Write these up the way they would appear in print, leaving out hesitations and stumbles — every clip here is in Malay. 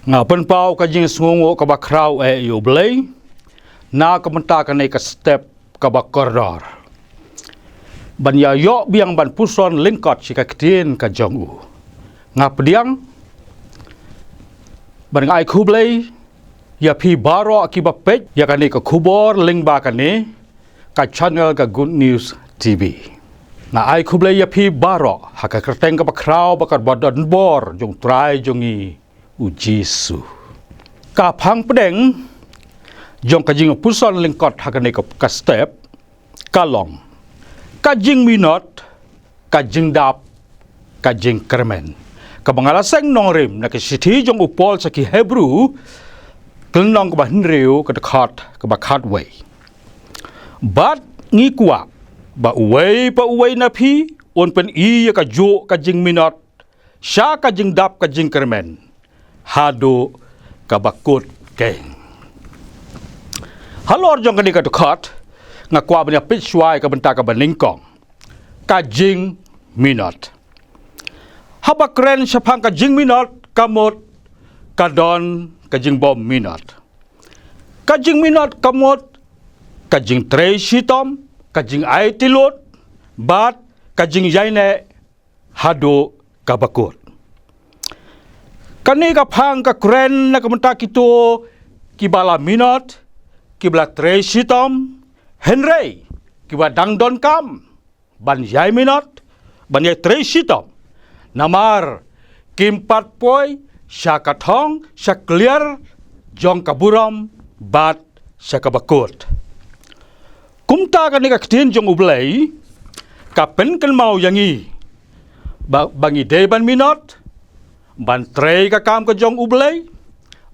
Ngapen pau ka jing sungo ka ba kraw U Blei na kamenta ka ka step ka ba koridor. Ban ya yo biang ban puson lyngkot si Ka Ktien ka jong ngapdiang ban ngai U Blei ya pi baro akiba page ya ka kubor link ba ka ka channel ka Good News TV. Na ai U Blei ya pi baro ha ka kyrteng ka ba kraw ba ka bodon bor jong try jongi U Jisu. Ka phang pedeng jong ka jingpuson lyngkot ha ka step ka long. Ka Jingminot, ka Jingdap, ka Jingkyrmen. Ka bangalaseng nongrim na kisiti jong upol sa ki Hebrew kelnong ka ba hinriu ka dekat ka ba katway. Bat ngikwa ba uwei na pi on pen iya ka jo ka Jingminot sya ka Jingdap ka Jingkyrmen hado ka bakut Kane. Halor jong ka dekat ngakwa banya pitchwai ka benta ka baningkong ka Jingminot. Habakren syapang ka Jingminot kamot kadon ka Jingminot. Ka Jingminot kamot ka jingtrei sitom ka jingai tilot bat ka jingyaine hado ka bakut. Kani ka phang ka kren na kamenta kito kibala minot kibla trei sitom Henry, kiwa dangdon kam, ban yai minot, ban yai trei sitom, namar, kimpat poi, sya katong, sya clear, jong kaburam, bat sya kabakut. Kumta ka Ka Ktien jong U Blei, kapen kan mau yangi, bangi de ban minot, ban trei ka kam ka jong U Blei,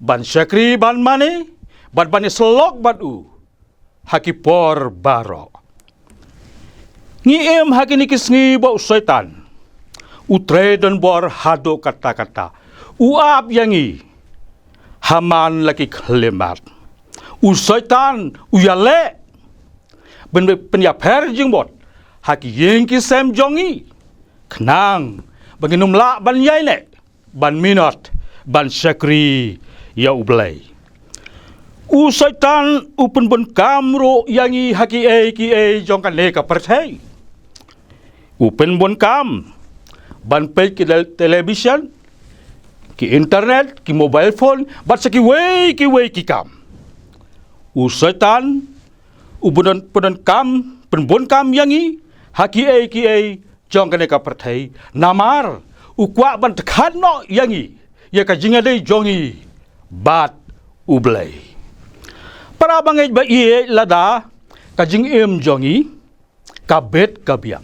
ban syakri ban mane, ban selok ban haki por baro. Ngiem haki nikisngi ba usaitan. Utre dan bor hado kata-kata. Uap yangi. Haman laki kelemat. Usaitan uyale. Penyaper jingbot. Haki Jingiaseng jongi. Khnang. Baginum la ban yaine. Ban minot. Ban syakri ya U Blei. Usaitan upun pun kamro yangi haki ki jong ka percay. Upun pun kam ban pay ki television ki internet ki mobile phone bat sa ki wei ki kam. Usaitan upun kam penbon kam yangi haki ki jong ka percay namar ukwa ban tekhan no yangi ya ka jingadei jongi bat U Blei. Para bangay ba iye lada ka jingim jongi kabet kabiang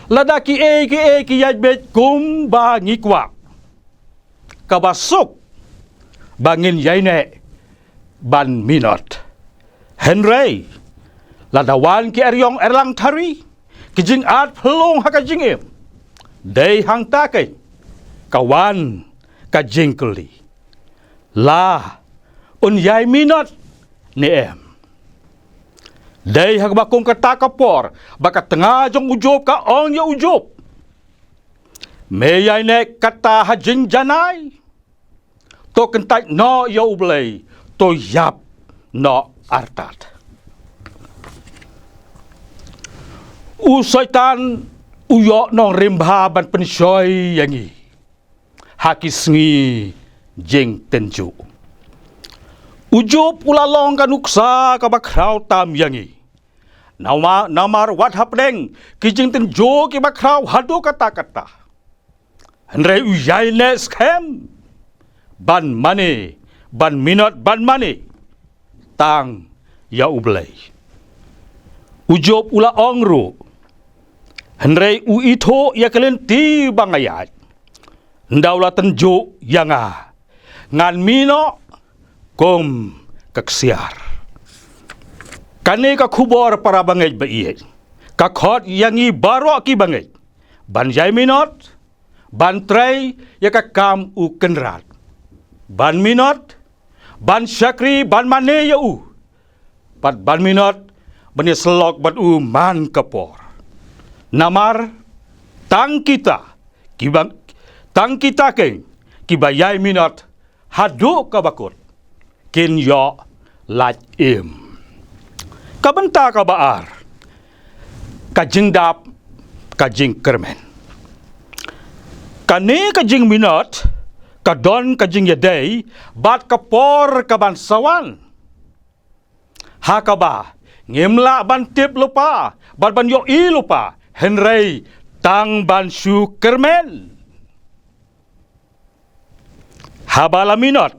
lada ki yaj bet kum ba ngikwa kabasuk bangin yaine ban minot Henry lada wan ki eryong erlang tari ki jing at pelong ha ka jingim day hang takay kawan ka jingkuli la un yai minot neem. Day hagbakum kata kapor, baka tengah jong ujob ka ong ya ujob. Mayay ne kata hajing janay. To kentaj no ya U Blei, to yap no artat. Usaitan uyo nong rimba ban pensyoy yangi. Haki sngi jingthmu. Ujob ulalong kanuksa kabakraw tam yangi. Namar wat hapdeng kijingthmu ki bakraw hado kata-kata. Henry uyay ne scam. Ban mane, ban minot, ban mane. Tang ya U Blei. Ujob ula ongro. Henry uito ya kelenti bangayat. Ndawla tenjo yanga. Ngan mino kum kaksiar. Kani ka kubor para bangay ba iye. Kakot yangi baro ki bangay. Ban yay minot, ban trey ya kakam u kenrat. Ban minot, ban syakri, ban mane ya u. Pat ban minot, ban selok ban u man kapor. Namar, tang kita, kibang, tang kita keng, kibayay minot, haduk ka bakut kynja lach im ka benta ka baar ka Jingdap ka Jingkyrmen kane ka Jingminot ka don ka Jingiadei bat ka por ka ban sawan hakaba ngimla ban tip lupa bat ban yo i lupa henrei tang ban Jingkyrmen habala minot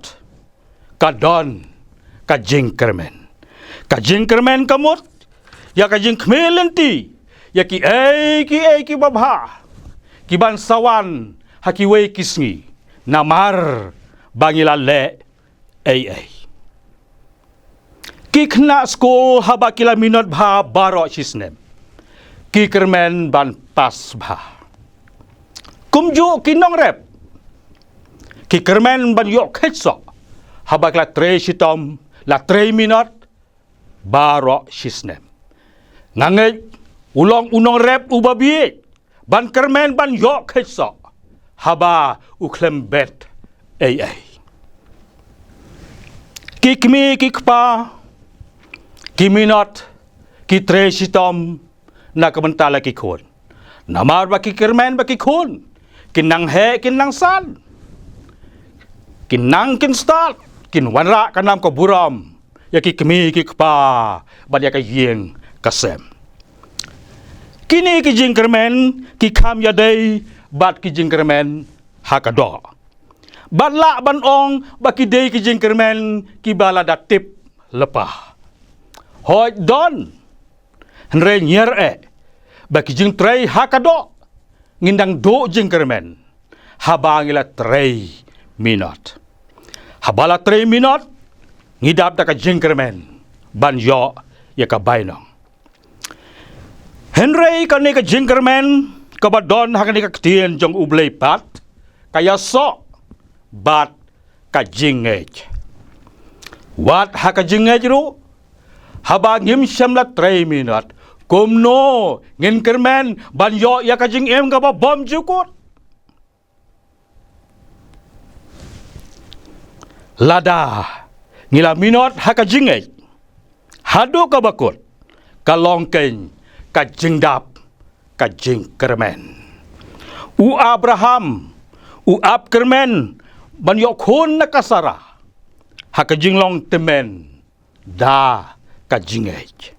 ka don ka Jingkyrmen kamut ya ka jingmelenti ya ki babha ki ban sawan hakiwei kisngi namar bangila le ai ki khna school haba kila minot bha baro sisnem ki Kyrmen ban pas bha kumju kinong rep ki Kyrmen ban yo khetso haba kila tre sitom la 3 minot baro sisnem ngange ulong unong rep ubabi ban Kyrmen ban yo khetso haba uklembet ai kikmi kikpa kiminot ki tre sitom na kabentala ki khon namar ba ki Kyrmen ba ki khon kinang he kinang san kinang kin start kin wanra kanam ko buram ya ki kmi ki kpa ban ya ka yeng kasem kini ki Jingkyrmen ki kham ya dei bat ki Jingkyrmen hakado bat la ban ong ba ki dei ki Jingkyrmen ki bala da tip lepa hoi don henre nyer ba ki jing trei hakado ngindang do Jingkyrmen habangila 3 minot habala 3 minot ngidap da ka Jingkyrmen ban yo ya ka bainong henre kani ka Jingkyrmen ka badon hakani ka Ktien jong U Blei pat kaya so bat ka jingej wat haka jingej ru haba mynsiem la 3 minot kumno ngin Kyrmen ban yo ya ka jingim ka ba bom jukut lada ngila minot haka jingej hadu ka bakut ka longkeng ka Jingdap ka Jingkyrmen u Abraham u Kyrmen ban yo khon na kasara haka jinglong temen da ka jingej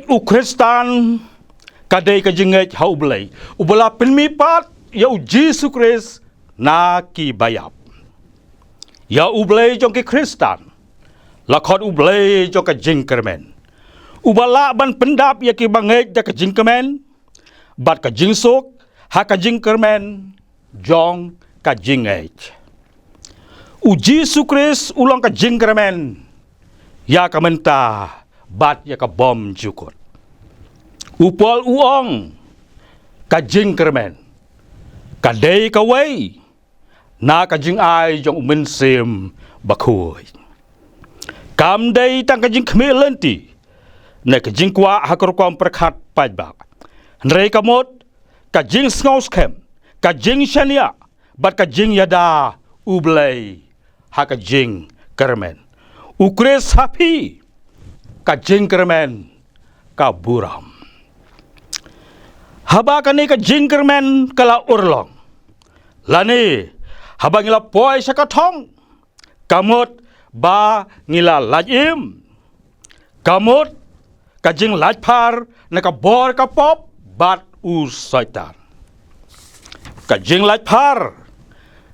u Kristan kadai ka jingej ha U Blei u bala pinmipat ya U Jisu Khrist na ki bayap ya U Blei jong ki Kristan lakon U Blei jong ka Jingkyrmen ubala ban pendap ya ki bangej da ka Jingkyrmen bat ka jingsuk ha ka Jingkyrmen jong ka jingej U Jisu Khrist ulong ka Jingkyrmen ya ka menta bat ya ka bom jukut upol uong ka Jingkyrmen ka dei ka wei na ka jingai jong mynsiem bakhui kam dei tang ka jingmelenti na ka jingkwa hakor kom prakhat pajba nrei kamot ka jingsngoskem ka jingshania bat ka jingyada U Blei ha ka Jingkyrmen U Khrist hapi ka Jingkyrmen ka buram haba kani ka Jingkyrmen kala urlong lani haba ngila poi sa kathong kamot ba ngila lajim kamot ka jing lajpar na ka bor ka pop bat U Satan ka jing lajpar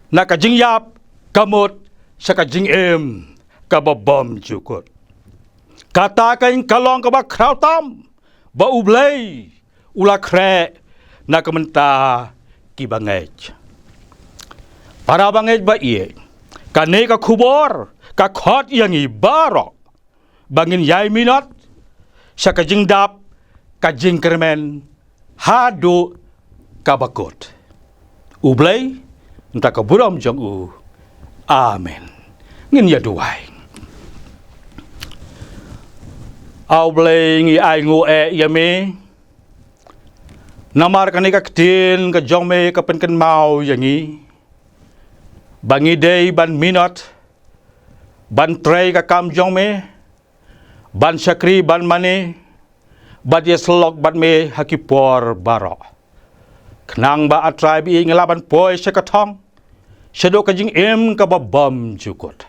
na ka jingyap kamot sa ka jingim ka babom jukut kata kain kalong ka ba krautam ba U Blei ula kre na kamenta ki bangej para bangej ba iye kane ka khubor ka khot yang i baro bangin yai minot sa ka Jingdap ka Jingkyrmen hadu ka bakut U Blei nta ka buram jong U amen ngin ya duai U Blei ngi ai ngu yame namar kani ka Ktien ka jong me ka penken mau yang i bangi day ban minot, ban tray ka kam jong me, ban syakri ban mane, ban yeslok ban me hakipor baro. Khnang ba atrai bi ngelaban poi syakatong, syado ka jingim ka babam jukut.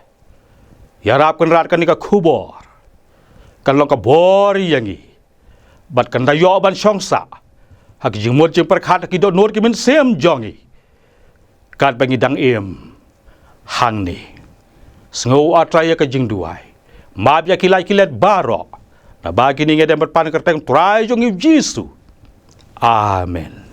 Iarap kan rat kan ka kubor, kan long ka bor yangi, bat kan dayo ban syongsa, hak jingmut jing perkhat hak idot nur ki mynsiem jongi, kat bangi dang im, hang ni. Sngeu atrai ka jingduai, mab ya kilat baro, na bagi ni ngedem berpan kyrteng trai jong U Jisu. Amen.